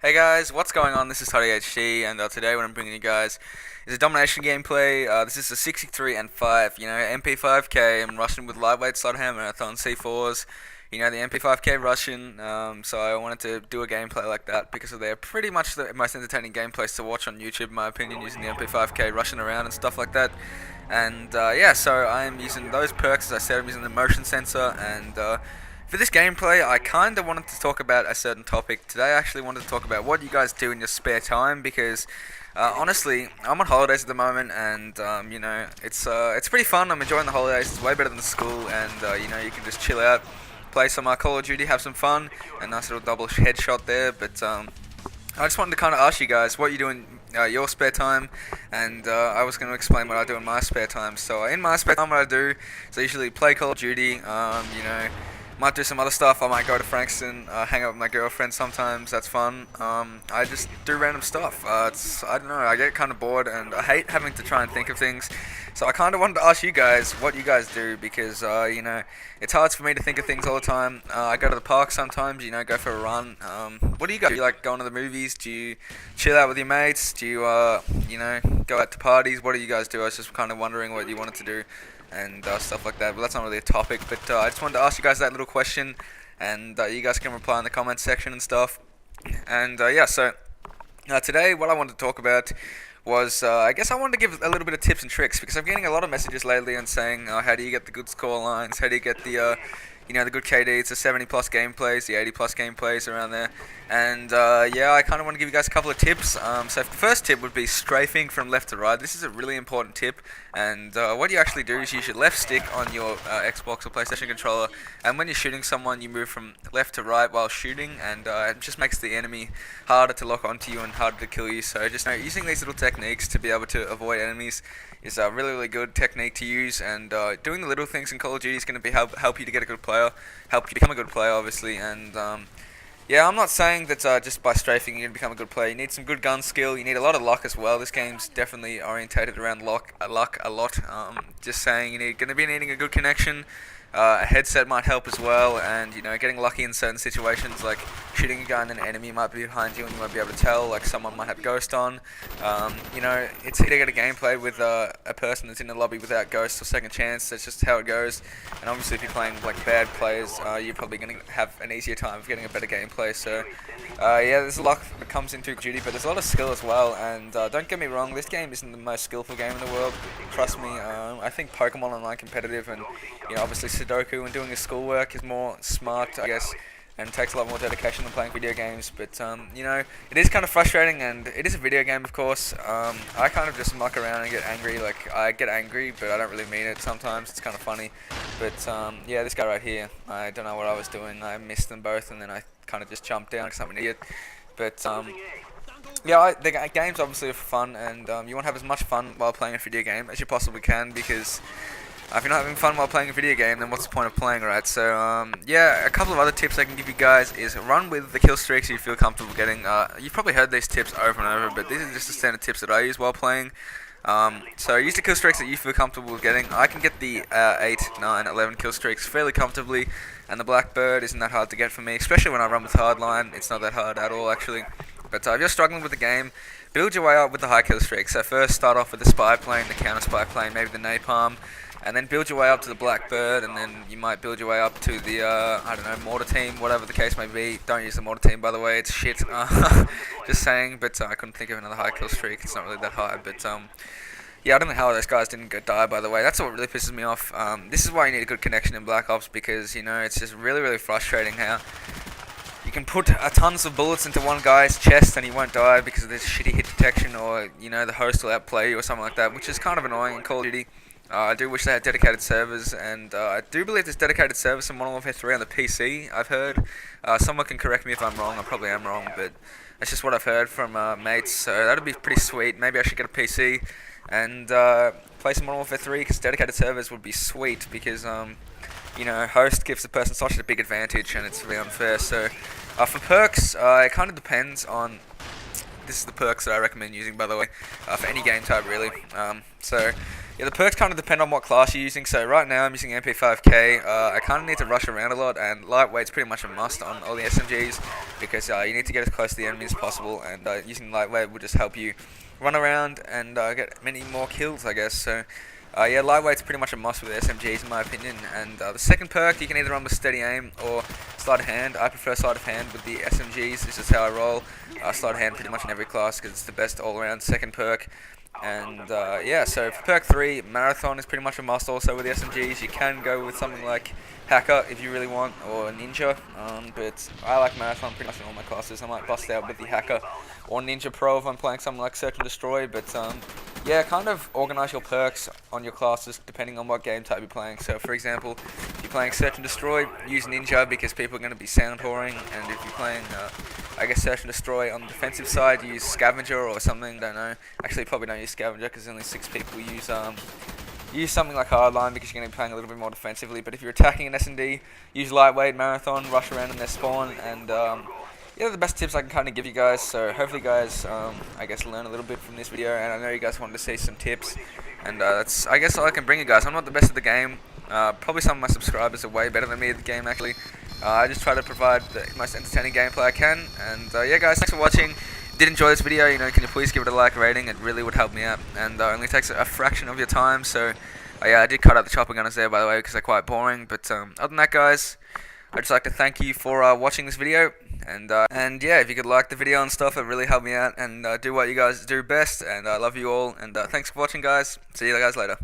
Hey guys, what's going on? This is TodddyHD, and today what I'm bringing you guys is a domination gameplay. This is a 63 and 5, MP5K. I'm rushing with lightweight slot hammer marathon C4s. The MP5K Russian. So I wanted to do a gameplay like that because they're pretty much the most entertaining gameplays to watch on YouTube, in my opinion, using the MP5K rushing around and stuff like that. And yeah, so I'm using those perks. As I said, I'm using the motion sensor and. For this gameplay, I kind of wanted to talk about a certain topic. Today, I actually wanted to talk about what you guys do in your spare time because, honestly, I'm on holidays at the moment, and it's pretty fun. I'm enjoying the holidays. It's way better than school, and you can just chill out, play some Call of Duty, have some fun. A nice little double headshot there. But I just wanted to kind of ask you guys what you do in your spare time, and I was going to explain what I do in my spare time. So in my spare time, what I do is I usually play Call of Duty. Might do some other stuff. I might go to Frankston, hang out with my girlfriend sometimes. That's fun. I just do random stuff. I don't know. I get kind of bored, and I hate having to try and think of things. So I kind of wanted to ask you guys what you guys do because it's hard for me to think of things all the time. I go to the park sometimes. Go for a run. What do you guys do? You like going to the movies? Do you chill out with your mates? Do you go out to parties? What do you guys do? I was just kind of wondering what you wanted to do and stuff like that. But that's not really a topic. But I just wanted to ask you guys that little question, and you guys can reply in the comments section and stuff. And yeah, so today what I wanted to talk about was I guess I wanted to give a little bit of tips and tricks because I'm getting a lot of messages lately and saying how do you get the good score lines, how do you get the good KD. It's the 70 plus gameplays, the 80 plus gameplays around there. And yeah, I kind of want to give you guys a couple of tips. So the first tip would be strafing from left to right. This is a really important tip. And what you actually do is use your left stick on your Xbox or PlayStation controller. And when you're shooting someone, you move from left to right while shooting. And it just makes the enemy harder to lock onto you and harder to kill you. So just using these little techniques to be able to avoid enemies is a really, really good technique to use. And doing the little things in Call of Duty is going to be help you to get a good player, help you become a good player, obviously. And yeah, I'm not saying that just by strafing you're going to become a good player. You need some good gun skill. You need a lot of luck as well. This game's definitely orientated around luck a lot. Just saying, you're going to be needing a good connection. A headset might help as well, and getting lucky in certain situations, like shooting a gun and an enemy might be behind you and you won't be able to tell, like someone might have Ghost on. It's easy to get a gameplay with a person that's in the lobby without Ghost or Second Chance. That's just how it goes. And obviously if you're playing with like bad players, you're probably going to have an easier time of getting a better gameplay. So yeah, there's a lot that comes into Duty, but there's a lot of skill as well. And don't get me wrong, this game isn't the most skillful game in the world. Trust me. I think Pokemon Online competitive and obviously Sudoku and doing your schoolwork is more smart, I guess, and takes a lot more dedication than playing video games. But it is kind of frustrating, and it is a video game, of course. I kind of just muck around and get angry. Like I get angry, but I don't really mean it. Sometimes it's kind of funny. But yeah, this guy right here, I don't know what I was doing. I missed them both, and then I kind of just jumped down because I'm an idiot. But yeah, the game's obviously for fun, and you want to have as much fun while playing a video game as you possibly can because if you're not having fun while playing a video game, then what's the point of playing, right? So, yeah, a couple of other tips I can give you guys is run with the kill streaks you feel comfortable getting. You've probably heard these tips over and over, but these are just the standard tips that I use while playing. So use the kill streaks that you feel comfortable with getting. I can get the 8, 9, 11 kill streaks fairly comfortably, and the Blackbird isn't that hard to get for me, especially when I run with hardline. It's not that hard at all, actually. But if you're struggling with the game, build your way up with the high kill streaks. So first start off with the spy plane, the counter spy plane, maybe the napalm, and then build your way up to the Blackbird, and then you might build your way up to the, I don't know, mortar team, whatever the case may be. Don't use the mortar team, by the way, it's shit. Just saying, but I couldn't think of another high kill streak. It's not really that high, but yeah, I don't know how those guys didn't die, by the way. That's what really pisses me off. This is why you need a good connection in Black Ops, because, it's just really, really frustrating how you can put tons of bullets into one guy's chest and he won't die because of this shitty hit detection, or, the host will outplay you or something like that, which is kind of annoying in Call of Duty. I do wish they had dedicated servers, and I do believe there's dedicated servers in Modern Warfare 3 on the PC, I've heard. Someone can correct me if I'm wrong, I probably am wrong, but that's just what I've heard from mates, so that'd be pretty sweet. Maybe I should get a PC and play some Modern Warfare 3, because dedicated servers would be sweet, because, host gives the person such a big advantage, and it's really unfair. So, for perks, it kind of depends on... This is the perks that I recommend using, by the way, for any game type, really. So, Yeah, the perks kind of depend on what class you're using. So right now I'm using MP5K. I kind of need to rush around a lot, and lightweight's pretty much a must on all the SMGs because you need to get as close to the enemy as possible, and using lightweight will just help you run around and get many more kills, I guess. So yeah, lightweight's pretty much a must with SMGs in my opinion. And the second perk you can either run with steady aim or sleight of hand. I prefer sleight of hand with the SMGs. This is how I roll. Sleight of hand pretty much in every class because it's the best all-around second perk. And yeah, so for perk 3, Marathon is pretty much a must also with the SMGs. You can go with something like Hacker if you really want, or Ninja, but I like Marathon pretty much in all my classes. I might bust out with the Hacker or Ninja Pro if I'm playing something like Search and Destroy, but yeah, kind of organize your perks on your classes depending on what game type you're playing. So for example, if you're playing Search and Destroy, use Ninja because people are going to be sound whoring, and if you're playing I guess Search and Destroy on the defensive side, use Scavenger or something, don't know. Actually, probably don't use Scavenger because only 6 people use something like Hardline because you're going to be playing a little bit more defensively. But if you're attacking an S&D, use Lightweight, Marathon, rush around in their spawn, and yeah, the best tips I can kind of give you guys. So hopefully you guys, I guess, learn a little bit from this video, and I know you guys wanted to see some tips, and that's, I guess, all I can bring you guys. I'm not the best at the game. Probably some of my subscribers are way better than me at the game, actually. I just try to provide the most entertaining gameplay I can, and yeah, guys, thanks for watching. Did enjoy this video, can you please give it a like rating? It really would help me out, and it only takes a fraction of your time. So yeah, I did cut out the chopper gunners there, by the way, because they're quite boring. But other than that, guys, I'd just like to thank you for watching this video, and yeah, if you could like the video and stuff, it really helped me out, and do what you guys do best. And I love you all, and thanks for watching, guys. See you guys later.